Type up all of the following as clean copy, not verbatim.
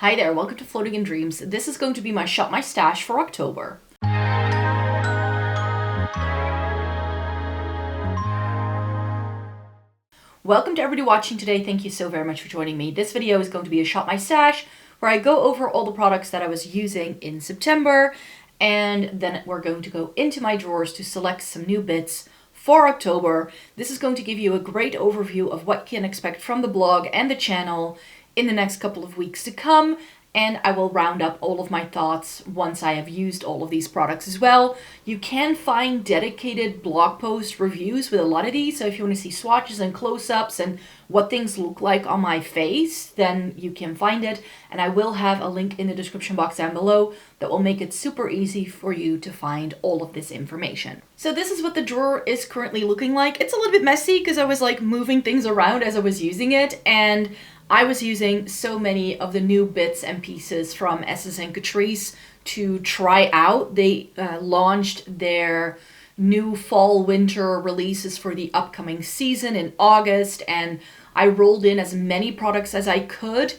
Hi there, welcome to Floating in Dreams. This is going to be my Shop My Stash for October. Welcome to everybody watching today. Thank you so very much for joining me. This video is going to be a Shop My Stash where I go over all the products that I was using in September, and then we're going to go into my drawers to select some new bits for October. This is going to give you a great overview of what you can expect from the blog and the channel in the next couple of weeks to come, and I will round up all of my thoughts once I have used all of these products as well. You can find dedicated blog post reviews with a lot of these, so if you want to see swatches and close-ups and what things look like on my face, then you can find it, and I will have a link in the description box down below that will make it super easy for you to find all of this information. So this is what the drawer is currently looking like. It's a little bit messy because I was like moving things around as I was using it, and I was using so many of the new bits and pieces from Essence and Catrice to try out. They launched their new fall-winter releases for the upcoming season in August, and I rolled in as many products as I could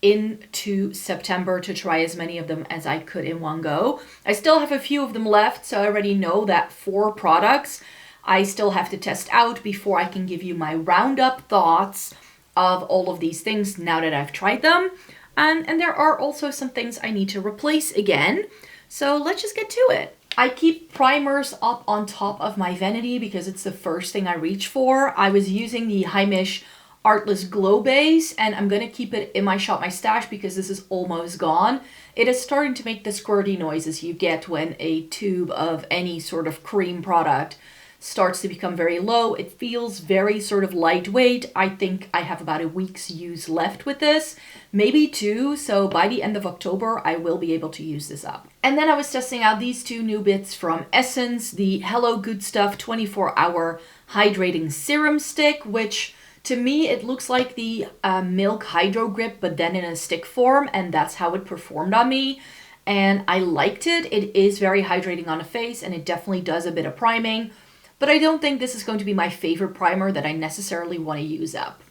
into September to try as many of them as I could in one go. I still have a few of them left, so I already know that 4 products I still have to test out before I can give you my roundup thoughts of all of these things now that I've tried them. And there are also some things I need to replace again. So let's just get to it. I keep primers up on top of my vanity because it's the first thing I reach for. I was using the Heimish Artless Glow Base, and I'm gonna keep it in my Shop My Stash because this is almost gone. It is starting to make the squirty noises you get when a tube of any sort of cream product starts to become very low. It feels very sort of lightweight. I think I have about a week's use left with this, maybe 2, so by the end of October I will be able to use this up. And then I was testing out these 2 new bits from Essence, the Hello Good Stuff 24-hour Hydrating Serum Stick, which to me it looks like the Milk Hydro Grip but then in a stick form, and that's how it performed on me. And I liked it. It is very hydrating on the face, and it definitely does a bit of priming. But I don't think this is going to be my favorite primer that I necessarily want to use up.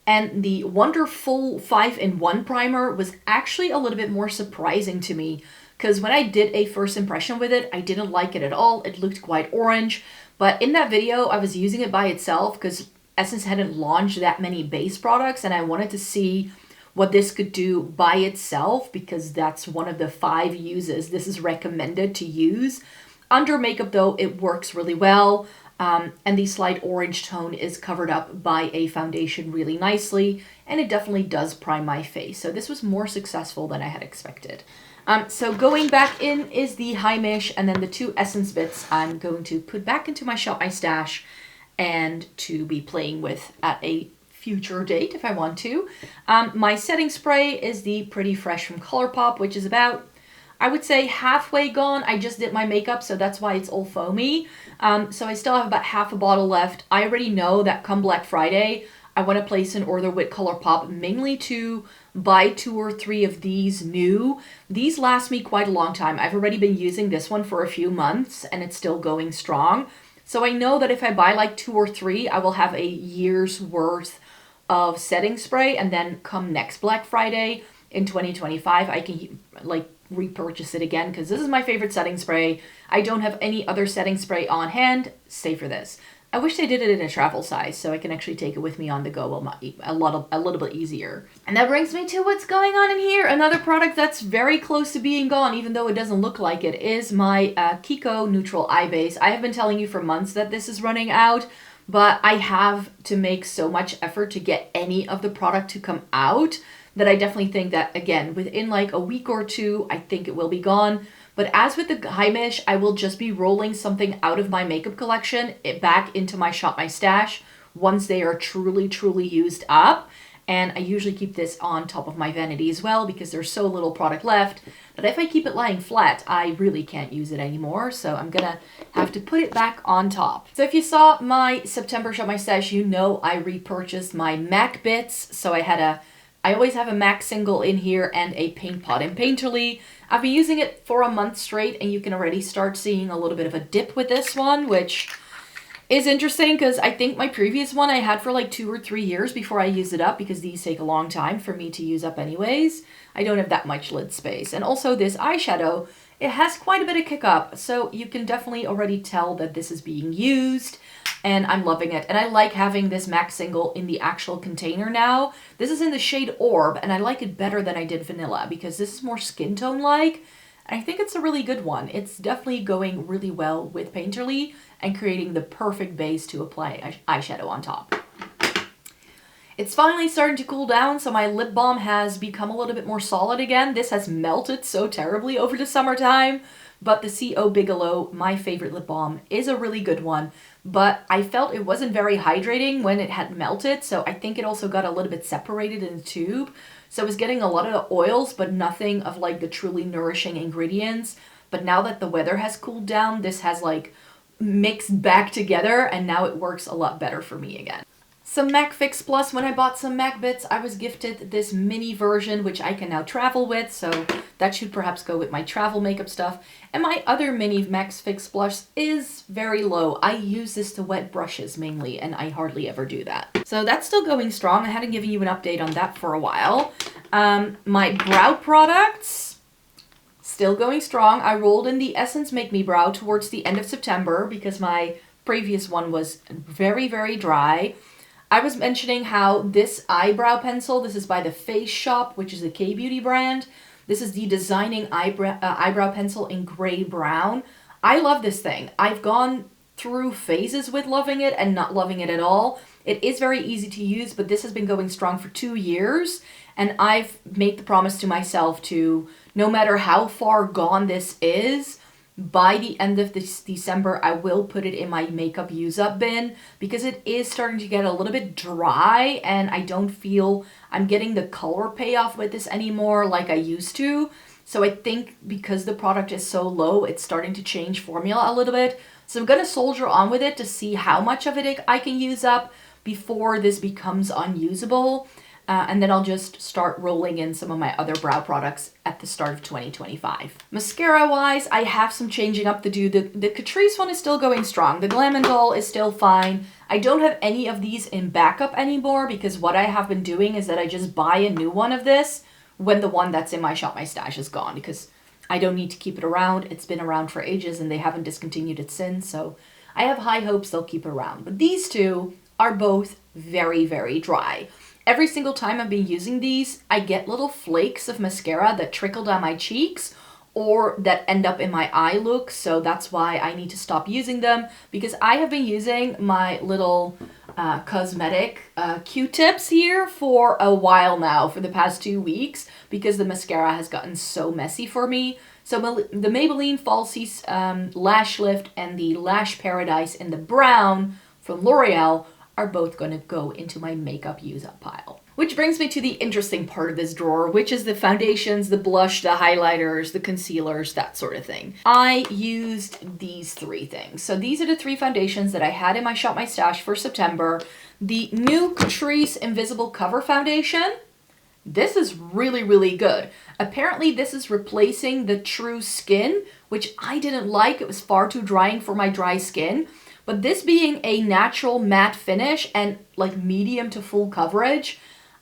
And the Wonderfull 5-in-1 primer was actually a little bit more surprising to me, because when I did a first impression with it, I didn't like it at all. It looked quite orange. But in that video, I was using it by itself because Essence hadn't launched that many base products, and I wanted to see what this could do by itself, because that's one of the 5 uses this is recommended to use. Under makeup though, it works really well, and the slight orange tone is covered up by a foundation really nicely, and it definitely does prime my face. So this was more successful than I had expected. So going back in is the Heimish, and then the 2 Essence bits I'm going to put back into my Shop My Stash and to be playing with at a future date if I want to. My setting spray is the Pretty Fresh from ColourPop, which is about, I would say, halfway gone. I just did my makeup, so that's why it's all foamy. So I still have about half a bottle left. I already know that come Black Friday, I want to place an order with ColourPop, mainly to buy 2 or 3 of these new. These last me quite a long time. I've already been using this one for a few months, and it's still going strong. So I know that if I buy like 2 or 3, I will have a year's worth of setting spray, and then come next Black Friday in 2025, I can like repurchase it again, because this is my favorite setting spray. I don't have any other setting spray on hand, save for this. I wish they did it in a travel size so I can actually take it with me on the go a little bit easier. And that brings me to what's going on in here. Another product that's very close to being gone, even though it doesn't look like it, is my Kiko Neutral Eye Base. I have been telling you for months that this is running out, but I have to make so much effort to get any of the product to come out that I definitely think that, again, within like a week or 2, I think it will be gone. But as with the Heimish, I will just be rolling something out of my makeup collection back into my Shop My Stash once they are truly, truly used up. And I usually keep this on top of my vanity as well, because there's so little product left that if I keep it lying flat, I really can't use it anymore. So I'm gonna have to put it back on top. So if you saw my September Shop My Stash, you know I repurchased my MAC bits. So I always have a MAC single in here and a paint pot in Painterly. I've been using it for a month straight, and you can already start seeing a little bit of a dip with this one, which is interesting because I think my previous one I had for like 2 or 3 years before I used it up, because these take a long time for me to use up anyways. I don't have that much lid space. And also this eyeshadow, it has quite a bit of kick up, so you can definitely already tell that this is being used, and I'm loving it. And I like having this MAC single in the actual container now. This is in the shade Orb, and I like it better than I did Vanilla because this is more skin tone like. I think it's a really good one. It's definitely going really well with Painterly and creating the perfect base to apply eyeshadow on top. It's finally starting to cool down, so my lip balm has become a little bit more solid again. This has melted so terribly over the summertime, but the CO Bigelow, my favorite lip balm, is a really good one. But I felt it wasn't very hydrating when it had melted, so I think it also got a little bit separated in the tube. So I was getting a lot of oils, but nothing of like the truly nourishing ingredients. But now that the weather has cooled down, this has like mixed back together, and now it works a lot better for me again. Some MAC Fix Plus. When I bought some MAC bits, I was gifted this mini version, which I can now travel with, so that should perhaps go with my travel makeup stuff. And my other mini MAC Fix Plus is very low. I use this to wet brushes mainly, and I hardly ever do that. So that's still going strong. I hadn't given you an update on that for a while. My brow products, still going strong. I rolled in the Essence Make Me Brow towards the end of September because my previous one was very, very dry. I was mentioning how this eyebrow pencil, this is by the Face Shop, which is a K-beauty brand. This is the Designing eyebrow pencil in gray brown. I love this thing. I've gone through phases with loving it and not loving it at all. It is very easy to use, but this has been going strong for 2 years. And I've made the promise to myself to, no matter how far gone this is, by the end of this December, I will put it in my makeup use-up bin because it is starting to get a little bit dry and I don't feel I'm getting the color payoff with this anymore like I used to. So I think because the product is so low, it's starting to change formula a little bit. So I'm going to soldier on with it to see how much of it I can use up before this becomes unusable. And then I'll just start rolling in some of my other brow products at the start of 2025. Mascara-wise, I have some changing up to do. The Catrice one is still going strong. The Glam & Doll is still fine. I don't have any of these in backup anymore because what I have been doing is that I just buy a new one of this when the one that's in my Shop My Stash is gone because I don't need to keep it around. It's been around for ages and they haven't discontinued it since, so I have high hopes they'll keep it around. But these two are both very, very dry. Every single time I've been using these, I get little flakes of mascara that trickle down my cheeks or that end up in my eye look. So that's why I need to stop using them because I have been using my little cosmetic Q-tips here for a while now, for the past 2 weeks, because the mascara has gotten so messy for me. So the Maybelline Falsies Lash Lift and the Lash Paradise in the brown from L'Oreal are both going to go into my makeup use-up pile. Which brings me to the interesting part of this drawer, which is the foundations, the blush, the highlighters, the concealers, that sort of thing. I used these 3 things. So these are the 3 foundations that I had in my Shop My Stash for September. The new Catrice Invisible Cover Foundation. This is really, really good. Apparently this is replacing the True Skin, which I didn't like. It was far too drying for my dry skin. But this being a natural matte finish and like medium to full coverage,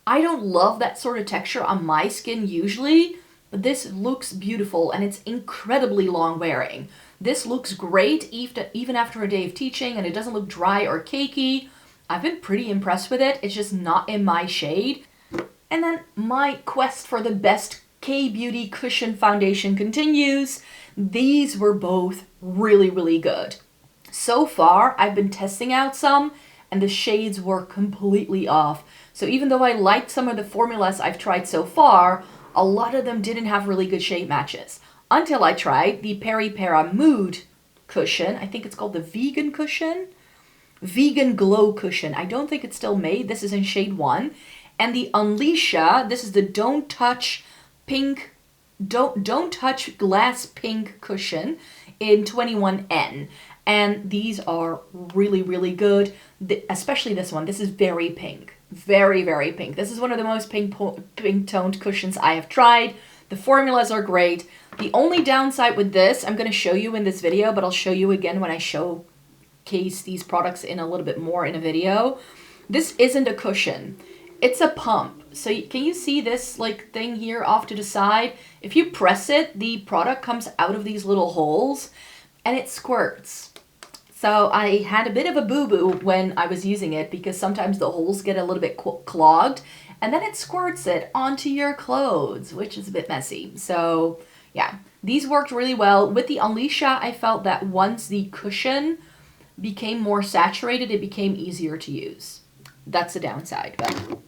I don't love that sort of texture on my skin usually, but this looks beautiful and it's incredibly long wearing. This looks great even after a day of teaching and it doesn't look dry or cakey. I've been pretty impressed with it. It's just not in my shade. And then my quest for the best K-Beauty cushion foundation continues. These were both really, really good. So far, I've been testing out some, and the shades were completely off. So even though I liked some of the formulas I've tried so far, a lot of them didn't have really good shade matches. Until I tried the Peripera Mood cushion. I think it's called the Vegan cushion. Vegan Glow cushion. I don't think it's still made. This is in shade 1. And the Unleashia, this is the Don't Touch Glass Pink cushion in 21N. And these are really, really good, especially this one. This is very pink, very, very pink. This is one of the most pink-toned cushions I have tried. The formulas are great. The only downside with this, I'm going to show you in this video, but I'll show you again when I show showcase these products in a little bit more in a video. This isn't a cushion. It's a pump. So can you see this like thing here off to the side? If you press it, the product comes out of these little holes and it squirts. So I had a bit of a boo-boo when I was using it because sometimes the holes get a little bit clogged and then it squirts it onto your clothes, which is a bit messy. So yeah, these worked really well. With the Unleashia, I felt that once the cushion became more saturated, it became easier to use. That's the downside, but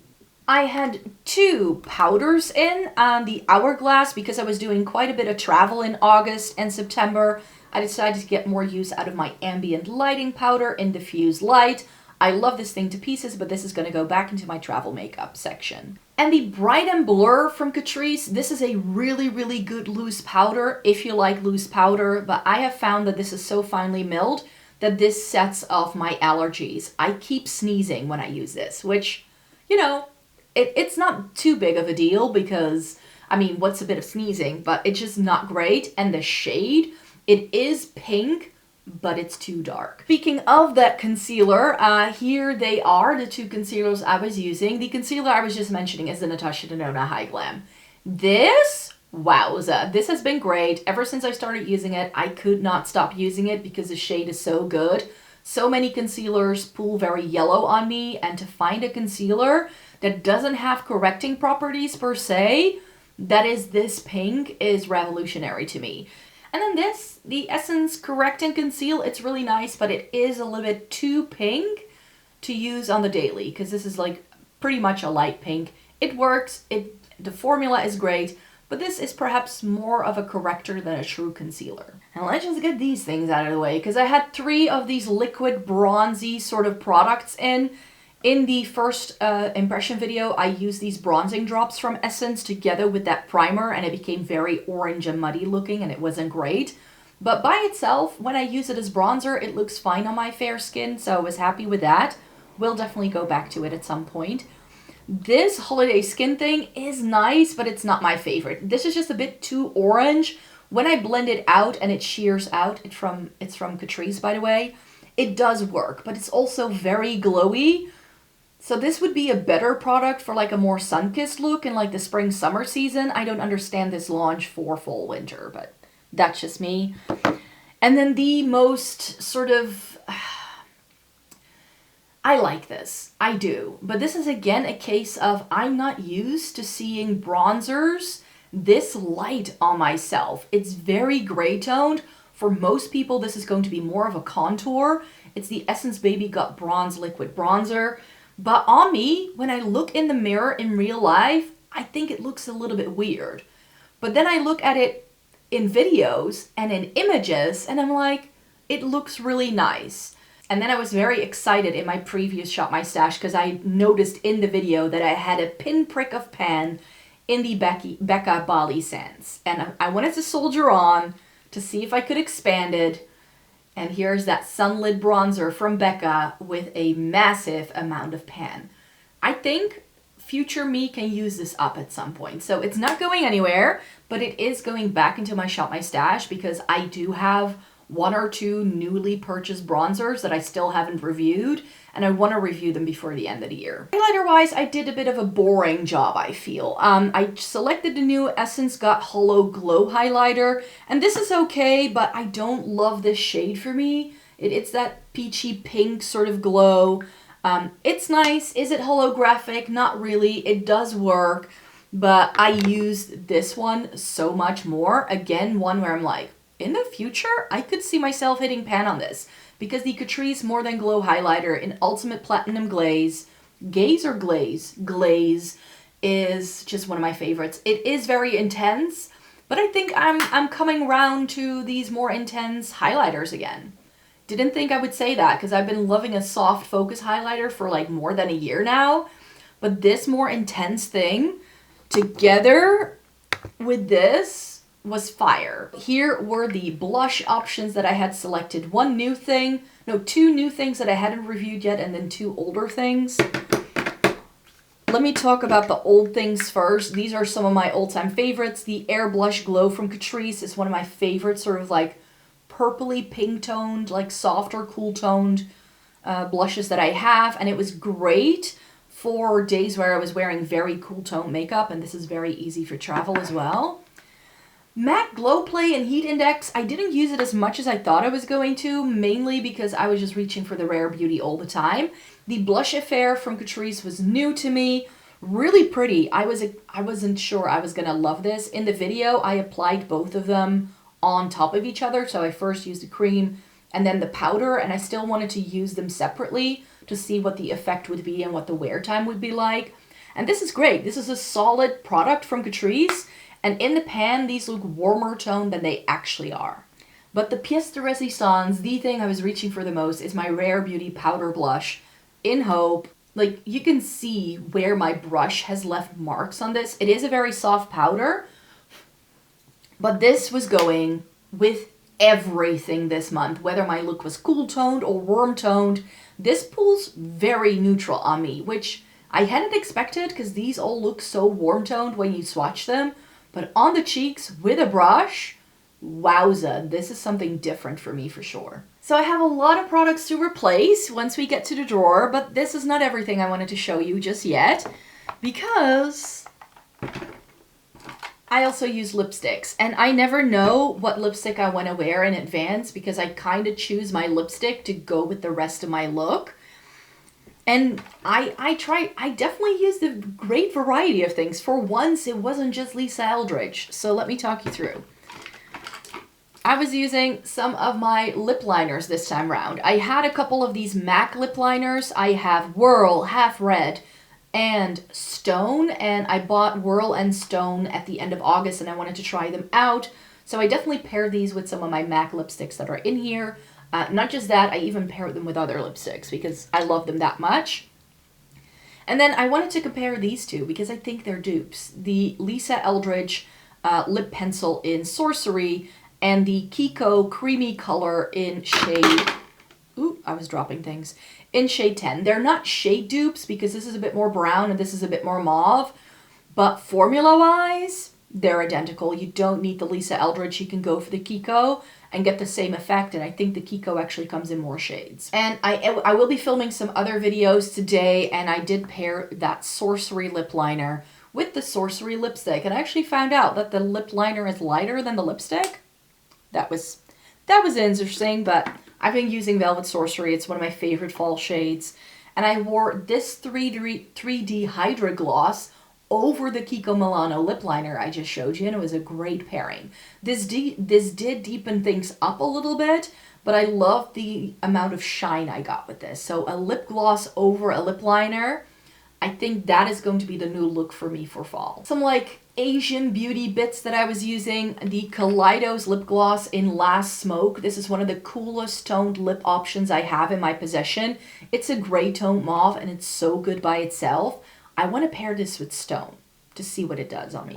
I had 2 powders in on the Hourglass because I was doing quite a bit of travel in August and September. I decided to get more use out of my ambient lighting powder in Diffuse Light. I love this thing to pieces, but this is going to go back into my travel makeup section. And the Bright and Blur from Catrice, this is a really, really good loose powder if you like loose powder, but I have found that this is so finely milled that this sets off my allergies. I keep sneezing when I use this, which, you know, it's not too big of a deal because, I mean, what's a bit of sneezing? But it's just not great. And the shade, it is pink, but it's too dark. Speaking of that concealer, here they are, the 2 concealers I was using. The concealer I was just mentioning is the Natasha Denona High Glam. This, wowza, this has been great. Ever since I started using it, I could not stop using it because the shade is so good. So many concealers pull very yellow on me, and to find a concealer that doesn't have correcting properties per se, that is this pink, is revolutionary to me. And then this, the Essence Correct and Conceal, it's really nice, but it is a little bit too pink to use on the daily because this is like pretty much a light pink. It works, the formula is great, but this is perhaps more of a corrector than a true concealer. And let's just get these things out of the way because I had 3 of these liquid bronzy sort of products in. In the first impression video, I used these bronzing drops from Essence together with that primer, and it became very orange and muddy looking, and it wasn't great. But by itself, when I use it as bronzer, it looks fine on my fair skin, so I was happy with that. We'll definitely go back to it at some point. This holiday skin thing is nice, but it's not my favorite. This is just a bit too orange. When I blend it out and it shears out, it's from Catrice, by the way, it does work, but it's also very glowy. So this would be a better product for like a more sun-kissed look in like the spring-summer season. I don't understand this launch for fall-winter, but that's just me. And then the most sort of... I like this. I do. But this is again a case of I'm not used to seeing bronzers this light on myself. It's very gray toned. For most people, this is going to be more of a contour. It's the Essence Baby Got Bronze Liquid Bronzer. But on me, when I look in the mirror in real life, I think it looks a little bit weird. But then I look at it in videos and in images, and I'm like, it looks really nice. And then I was very excited in my previous Shop My Stash because I noticed in the video that I had a pinprick of pan in the Becca Bali Sands. And I wanted to soldier on to see if I could expand it. And here's that Sunlit Bronzer from Becca with a massive amount of pan. I think future me can use this up at some point. So it's not going anywhere, but it is going back into my Shop My Stash because I do have 1 or 2 newly purchased bronzers that I still haven't reviewed, and I want to review them before the end of the year. Highlighter-wise, I did a bit of a boring job, I feel. I selected the new Essence Got Hollow Glow highlighter, and this is okay, but I don't love this shade for me. It's that peachy pink sort of glow. It's nice. Is it holographic? Not really. It does work, but I used this one so much more. Again, one where I'm like, in the future, I could see myself hitting pan on this because the Catrice More Than Glow highlighter in Ultimate Platinum Glaze, Glaze is just one of my favorites. It is very intense, but I think I'm coming round to these more intense highlighters again. Didn't think I would say that because I've been loving a soft focus highlighter for like more than a year now, but this more intense thing together with this was fire. Here were the blush options that I had selected. 2 new things that I hadn't reviewed yet, and then 2 older things. Let me talk about the old things first. These are some of my all-time favorites. The Air Blush Glow from Catrice is one of my favorite sort of like purpley pink toned, like softer, cool toned blushes that I have, and it was great for days where I was wearing very cool tone makeup, and this is very easy for travel as well. MAC Glow Play and Heat Index, I didn't use it as much as I thought I was going to, mainly because I was just reaching for the rare beauty all the time. The Blush Affair from Catrice was new to me, really pretty. I wasn't sure I was gonna love this. In the video, I applied both of them on top of each other, so I first used the cream and then the powder, and I still wanted to use them separately to see what the effect would be and what the wear time would be like. And this is great. This is a solid product from Catrice, and in the pan, these look warmer toned than they actually are. But the pièce de résistance, the thing I was reaching for the most, is my Rare Beauty Powder Blush in Hope. Like, you can see where my brush has left marks on this. It is a very soft powder, but this was going with everything this month, whether my look was cool toned or warm toned. This pulls very neutral on me, which I hadn't expected because these all look so warm toned when you swatch them. But on the cheeks with a brush, wowza, this is something different for me for sure. So I have a lot of products to replace once we get to the drawer, but this is not everything I wanted to show you just yet, because I also use lipsticks, and I never know what lipstick I want to wear in advance because I kind of choose my lipstick to go with the rest of my look. And I definitely used a great variety of things. For once, it wasn't just Lisa Eldridge. So let me talk you through. I was using some of my lip liners this time around. I had a couple of these MAC lip liners. I have Whirl, Half Red, and Stone. And I bought Whirl and Stone at the end of August, and I wanted to try them out. So I definitely paired these with some of my MAC lipsticks that are in here. Not just that, I even paired them with other lipsticks because I love them that much. And then I wanted to compare these two because I think they're dupes. The Lisa Eldridge lip pencil in Sorcery and the Kiko creamy color in shade... Ooh, I was dropping things. In shade 10. They're not shade dupes because this is a bit more brown and this is a bit more mauve. But formula-wise, they're identical. You don't need the Lisa Eldridge. You can go for the Kiko and get the same effect, and I think the Kiko actually comes in more shades. And I will be filming some other videos today, and I did pair that Sorcery lip liner with the Sorcery lipstick, and I actually found out that the lip liner is lighter than the lipstick. That was interesting, but I've been using Velvet Sorcery. It's one of my favorite fall shades, and I wore this 3D Hydra Gloss over the Kiko Milano lip liner I just showed you, and it was a great pairing. This did deepen things up a little bit, but I love the amount of shine I got with this. So a lip gloss over a lip liner, I think that is going to be the new look for me for fall. Some like Asian beauty bits that I was using. The Kaleidos lip gloss in Last Smoke. This is one of the coolest toned lip options I have in my possession. It's a gray toned mauve, and it's so good by itself. I want to pair this with Stone to see what it does on me.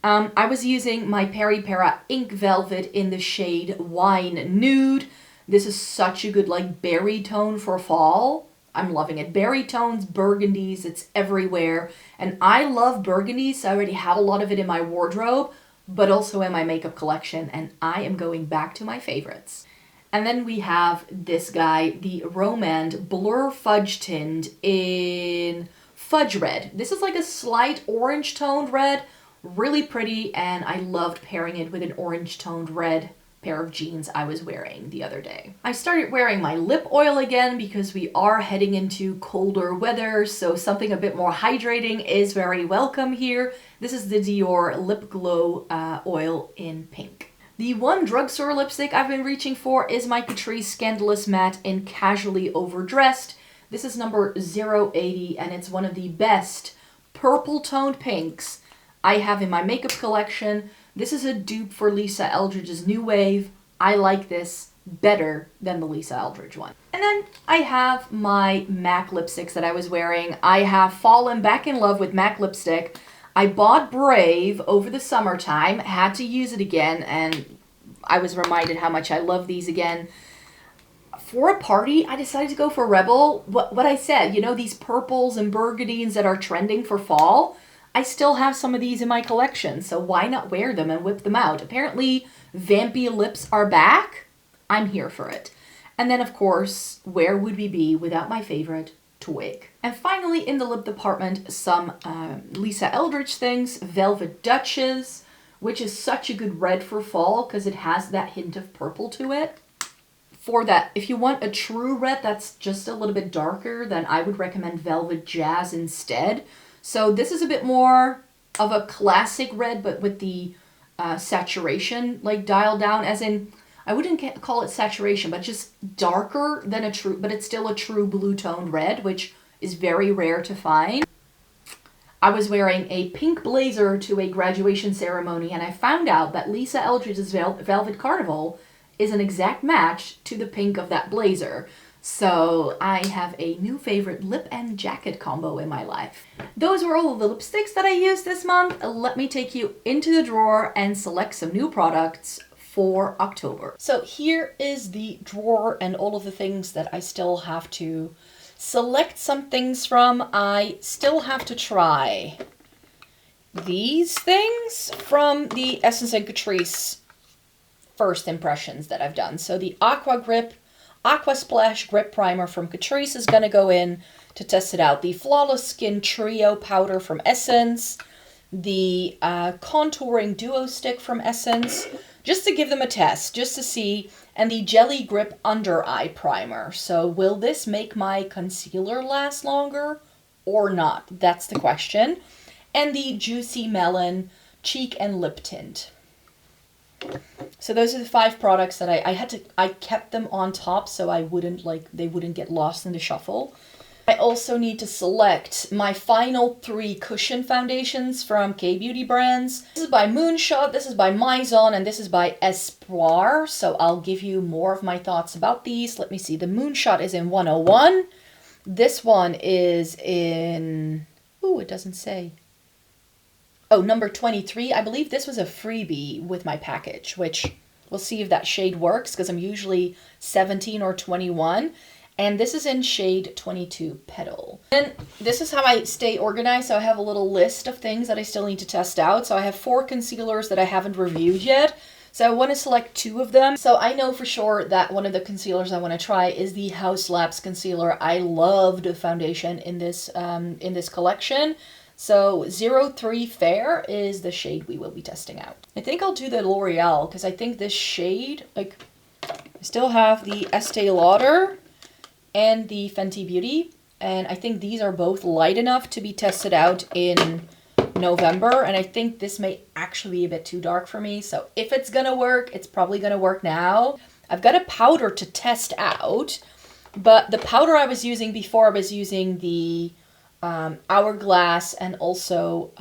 I was using my Peripera Ink Velvet in the shade Wine Nude. This is such a good like berry tone for fall. I'm loving it. Berry tones, burgundies, it's everywhere. And I love burgundies. So I already have a lot of it in my wardrobe, but also in my makeup collection. And I am going back to my favorites. And then we have this guy, the Romand Blur Fudge Tint in Fudge Red. This is like a slight orange toned red, really pretty, and I loved pairing it with an orange toned red pair of jeans I was wearing the other day. I started wearing my lip oil again because we are heading into colder weather, so something a bit more hydrating is very welcome here. This is the Dior Lip Glow oil in pink. The one drugstore lipstick I've been reaching for is my Catrice Scandalous Matte in Casually Overdressed. This is number 080, and it's one of the best purple toned pinks I have in my makeup collection. This is a dupe for Lisa Eldridge's New Wave. I like this better than the Lisa Eldridge one. And then I have my MAC lipsticks that I was wearing. I have fallen back in love with MAC lipstick. I bought Brave over the summertime, had to use it again, and I was reminded how much I love these again. For a party, I decided to go for Rebel. What I said, you know, these purples and burgundies that are trending for fall, I still have some of these in my collection, so why not wear them and whip them out? Apparently, vampy lips are back. I'm here for it. And then, of course, where would we be without my favorite twig? And finally, in the lip department, some Lisa Eldridge things. Velvet Duchess, which is such a good red for fall because it has that hint of purple to it. For that, if you want a true red that's just a little bit darker, then I would recommend Velvet Jazz instead. So this is a bit more of a classic red, but with the saturation like dialed down, as in, I wouldn't call it saturation, but just darker than a true, but it's still a true blue toned red, which is very rare to find. I was wearing a pink blazer to a graduation ceremony, and I found out that Lisa Eldridge's Velvet Carnival is an exact match to the pink of that blazer. So I have a new favorite lip and jacket combo in my life. Those were all of the lipsticks that I used this month. Let me take you into the drawer and select some new products for October. So here is the drawer and all of the things that I still have to select some things from. I still have to try these things from the Essence and Catrice first impressions that I've done. So the Aqua Splash Grip Primer from Catrice is going to go in to test it out. The Flawless Skin Trio Powder from Essence. The Contouring Duo Stick from Essence. Just to give them a test, just to see. And the Jelly Grip Under Eye Primer. So will this make my concealer last longer or not? That's the question. And the Juicy Melon Cheek and Lip Tint. So those are the 5 products that I kept them on top so they wouldn't get lost in the shuffle. I also need to select my final 3 cushion foundations from K-Beauty brands. This is by Moonshot, this is by Maison, and this is by Espoir. So I'll give you more of my thoughts about these. Let me see, the Moonshot is in 101. This one is in, ooh, it doesn't say. Oh, number 23. I believe this was a freebie with my package, which we'll see if that shade works because I'm usually 17 or 21. And this is in shade 22 Petal. And this is how I stay organized. So I have a little list of things that I still need to test out. So I have 4 concealers that I haven't reviewed yet. So I want to select 2 of them. So I know for sure that one of the concealers I want to try is the Haus Labs concealer. I loved the foundation in this collection. So 03 Fair is the shade we will be testing out. I think I'll do the L'Oreal because I think this shade, like, I still have the Estee Lauder and the Fenty Beauty. And I think these are both light enough to be tested out in November. And I think this may actually be a bit too dark for me. So if it's gonna work, it's probably gonna work now. I've got a powder to test out, but the powder I was using before, I was using the Hourglass and also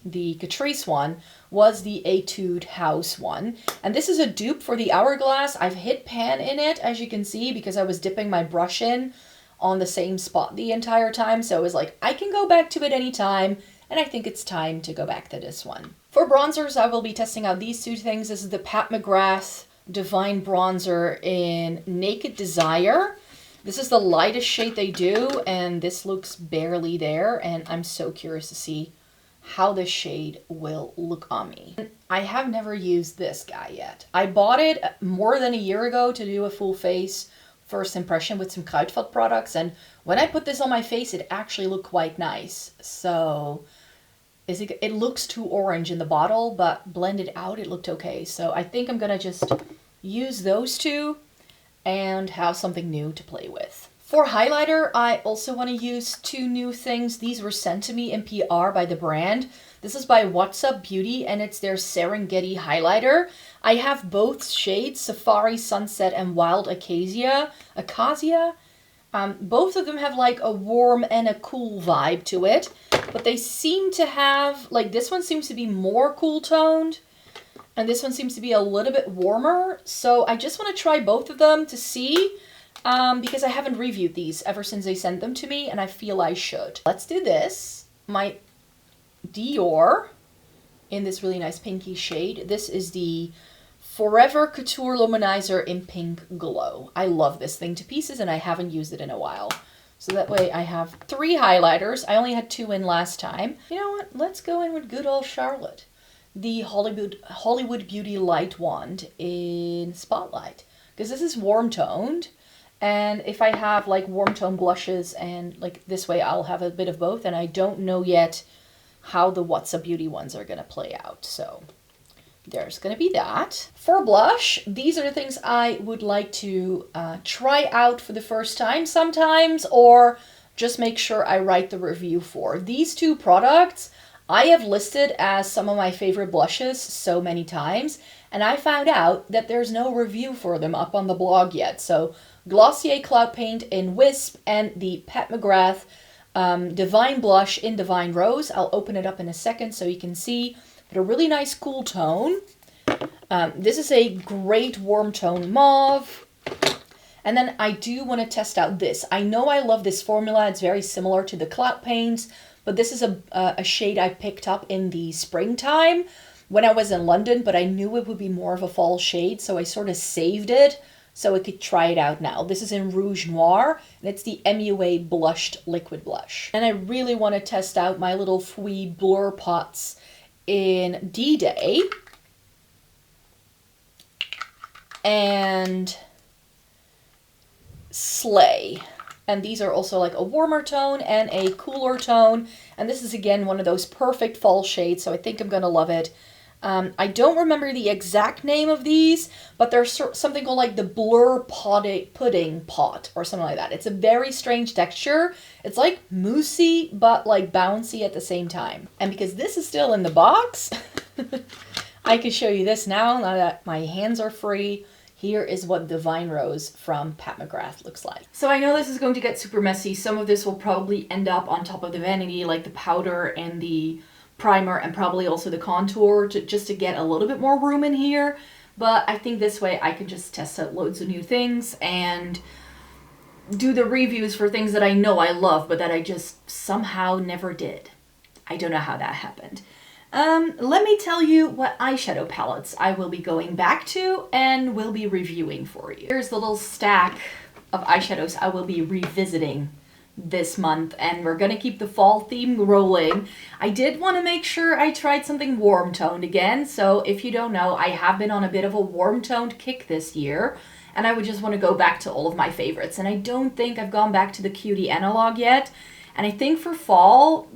the Catrice one was the Etude House one. And this is a dupe for the Hourglass. I've hit pan in it, as you can see, because I was dipping my brush in on the same spot the entire time. So it was like, I can go back to it anytime. And I think it's time to go back to this one. For bronzers, I will be testing out these 2 things. This is the Pat McGrath Divine Bronzer in Naked Desire. This is the lightest shade they do, and this looks barely there, and I'm so curious to see how this shade will look on me. I have never used this guy yet. I bought it more than a year ago to do a full face first impression with some Kruidvat products, and when I put this on my face, it actually looked quite nice. So it looks too orange in the bottle, but blended out, it looked okay. So I think I'm gonna just use those 2 and have something new to play with. For highlighter, I also want to use 2 new things. These were sent to me in PR by the brand. This is by What's Up Beauty, and it's their Serengeti highlighter. I have both shades, Safari Sunset and Wild Acacia. Both of them have like a warm and a cool vibe to it, but they seem to have, like, this one seems to be more cool toned, and this one seems to be a little bit warmer. So I just want to try both of them to see, because I haven't reviewed these ever since they sent them to me, and I feel I should. Let's do this. My Dior in this really nice pinky shade. This is the Forever Couture Luminizer in Pink Glow. I love this thing to pieces, and I haven't used it in a while. So that way I have 3 highlighters. I only had 2 in last time. You know what? Let's go in with good old Charlotte. The Hollywood Beauty Light Wand in Spotlight. Because this is warm toned. And if I have like warm tone blushes and like this way, I'll have a bit of both. And I don't know yet how the What's Up Beauty ones are going to play out. So there's going to be that. For blush, these are the things I would like to try out for the first time sometimes, or just make sure I write the review for. These 2 products I have listed as some of my favorite blushes so many times, and I found out that there's no review for them up on the blog yet. So Glossier Cloud Paint in Wisp and the Pat McGrath Divine Blush in Divine Rose. I'll open it up in a second so you can see. But a really nice cool tone. This is a great warm tone mauve. And then I do want to test out this. I know I love this formula. It's very similar to the Cloud Paints, but this is a shade I picked up in the springtime when I was in London, but I knew it would be more of a fall shade, so I sort of saved it so I could try it out now. This is in Rouge Noir, and it's the MUA Blushed Liquid Blush. And I really want to test out my little Fui Blur Pots in D-Day and Slay. And these are also like a warmer tone and a cooler tone. And this is again one of those perfect fall shades, so I think I'm gonna love it. I don't remember the exact name of these, but there's something called like the Blur Pudding Pot or something like that. It's a very strange texture. It's like moussey, but like bouncy at the same time. And because this is still in the box, I can show you this now that my hands are free. Here is what Divine Rose from Pat McGrath looks like. So I know this is going to get super messy. Some of this will probably end up on top of the vanity, like the powder and the primer and probably also the contour just to get a little bit more room in here. But I think this way I can just test out loads of new things and do the reviews for things that I know I love, but that I just somehow never did. I don't know how that happened. Let me tell you what eyeshadow palettes I will be going back to and will be reviewing for you. Here's the little stack of eyeshadows I will be revisiting this month, and we're gonna keep the fall theme rolling. I did want to make sure I tried something warm toned again, so if you don't know, I have been on a bit of a warm toned kick this year, and I would just want to go back to all of my favorites, and I don't think I've gone back to the Cutie Analog yet, and I think for fall,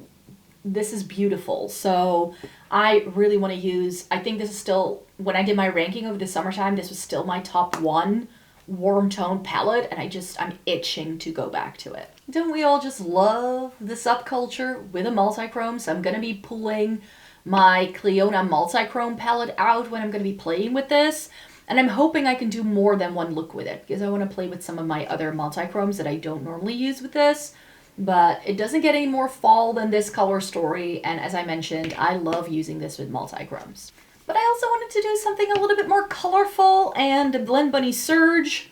this is beautiful. So I really want to use, I think this is still, when I did my ranking over the summertime, this was still my top 1 warm tone palette, and I'm itching to go back to it. Don't we all just love the subculture with a multichrome? So I'm going to be pulling my Cliona multichrome palette out when I'm going to be playing with this. And I'm hoping I can do more than one look with it, because I want to play with some of my other multichromes that I don't normally use with this. But it doesn't get any more fall than this color story, and as I mentioned, I love using this with multichromes. But I also wanted to do something a little bit more colorful, and the Blend Bunny Surge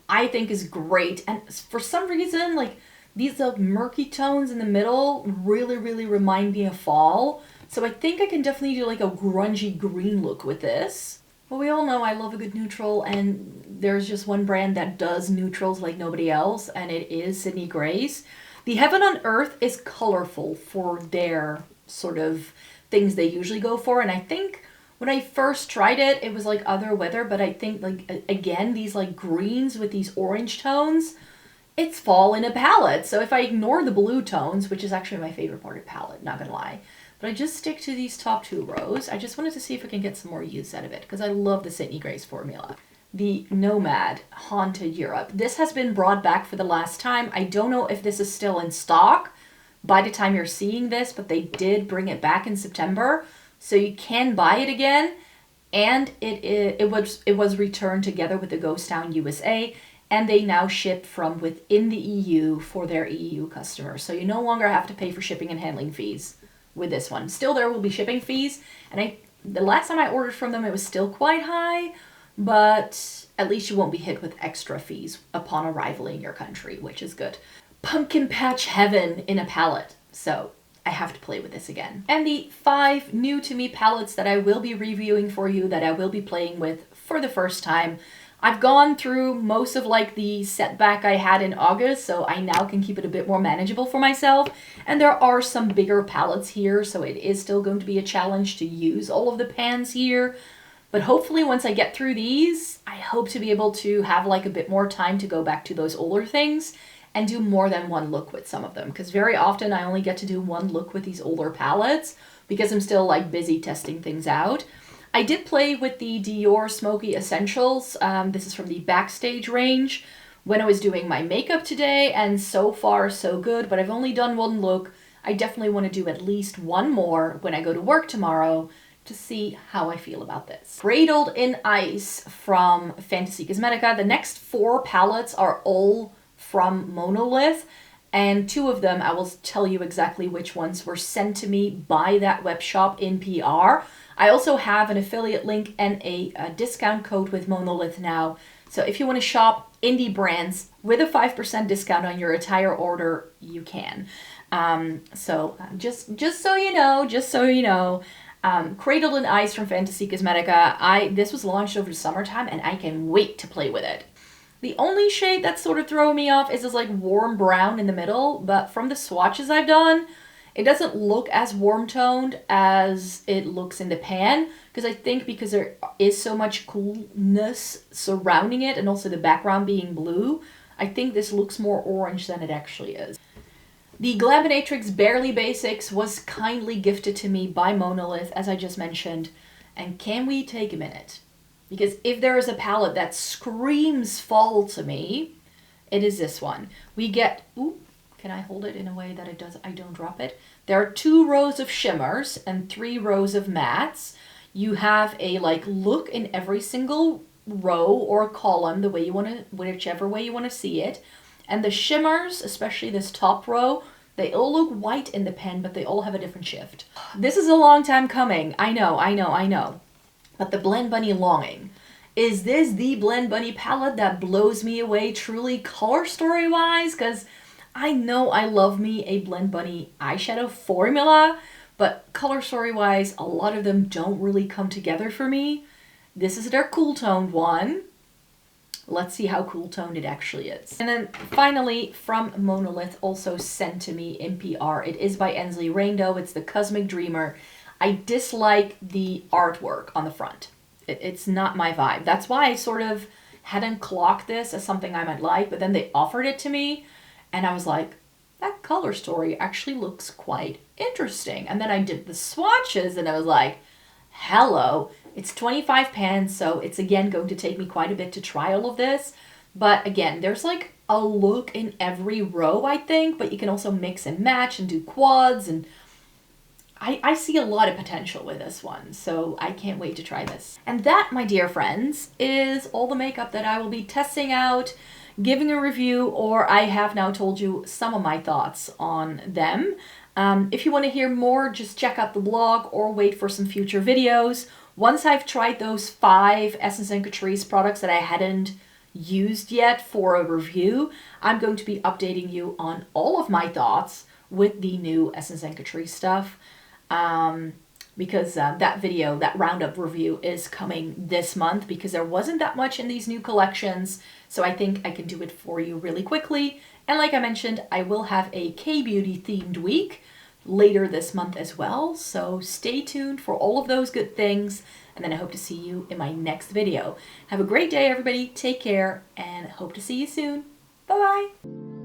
I think is great. And for some reason, like these murky tones in the middle really remind me of fall. So I think I can definitely do like a grungy green look with this. Well, we all know I love a good neutral, and there's just one brand that does neutrals like nobody else, and it is Sydney Grace. The Heaven on Earth is colorful for their sort of things they usually go for, and I think when I first tried it, it was like Other Weather, but I think like, again, these like greens with these orange tones, it's fall in a palette. So if I ignore the blue tones, which is actually my favorite part of palette, not gonna lie, but I just stick to these top 2 rows, I just wanted to see if I can get some more use out of it, because I love the Sydney Grace formula. The Nomad Haunted Europe. This has been brought back for the last time. I don't know if this is still in stock by the time you're seeing this, but they did bring it back in September. So you can buy it again, and it was returned together with the Ghost Town USA, and they now ship from within the EU for their EU customers. So you no longer have to pay for shipping and handling fees with this one. Still, there will be shipping fees, and the last time I ordered from them, it was still quite high, but at least you won't be hit with extra fees upon arrival in your country, which is good. Pumpkin Patch Heaven in a palette. So I have to play with this again. And the 5 new to me palettes that I will be reviewing for you, that I will be playing with for the first time. I've gone through most of like the setback I had in August, so I now can keep it a bit more manageable for myself. And there are some bigger palettes here, so it is still going to be a challenge to use all of the pans here. But hopefully once I get through these, I hope to be able to have like a bit more time to go back to those older things and do more than one look with some of them. Because very often I only get to do one look with these older palettes because I'm still like busy testing things out. I did play with the Dior Smoky Essentials. This is from the Backstage range when I was doing my makeup today, and so far so good, but I've only done one look. I definitely want to do at least one more when I go to work tomorrow to see how I feel about this. Cradled in Ice from Fantasy Cosmetica. The next 4 palettes are all from MONOLITH, and 2 of them, I will tell you exactly which ones were sent to me by that web shop in PR. I also have an affiliate link and a discount code with MONOLITH now. So if you want to shop indie brands with a 5% discount on your entire order, you can. Just so you know, Cradled in Ice from Fantasy Cosmetica. This was launched over the summertime and I can wait to play with it. The only shade that's sort of throwing me off is this like warm brown in the middle, but from the swatches I've done, it doesn't look as warm toned as it looks in the pan, because I think because there is so much coolness surrounding it and also the background being blue, I think this looks more orange than it actually is. The Glaminatrix Barely Basics was kindly gifted to me by MONOLITH, as I just mentioned, and can we take a minute? Because if there is a palette that screams fall to me, it is this one. We get, ooh, can I hold it in a way that I don't drop it? There are 2 rows of shimmers and 3 rows of mattes. You have a like look in every single row or column, the way you want to, whichever way you want to see it. And the shimmers, especially this top row, they all look white in the pen, but they all have a different shift. This is a long time coming. I know. But the Blend Bunny Longing. Is this the Blend Bunny palette that blows me away truly color story wise? Because I know I love me a Blend Bunny eyeshadow formula, but color story wise, a lot of them don't really come together for me. This is their cool toned one. Let's see how cool toned it actually is. And then finally from MONOLITH, also sent to me in PR. It is by Ensley Rainbow. It's the Cosmic Dreamer. I dislike the artwork on the front. It's not my vibe. That's why I sort of hadn't clocked this as something I might like, but then they offered it to me and I was like, that color story actually looks quite interesting. And then I did the swatches and I was like, hello, it's 25 pans, so it's again going to take me quite a bit to try all of this. But again, there's like a look in every row, I think, but you can also mix and match and do quads, and I see a lot of potential with this one, so I can't wait to try this. And that, my dear friends, is all the makeup that I will be testing out, giving a review, or I have now told you some of my thoughts on them. If you want to hear more, just check out the blog or wait for some future videos. Once I've tried those 5 Essence and Catrice products that I hadn't used yet for a review, I'm going to be updating you on all of my thoughts with the new Essence and Catrice stuff. Because that video, that roundup review is coming this month because there wasn't that much in these new collections. So I think I can do it for you really quickly. And like I mentioned, I will have a K-beauty themed week later this month as well. So stay tuned for all of those good things. And then I hope to see you in my next video. Have a great day, everybody. Take care and hope to see you soon. Bye-bye.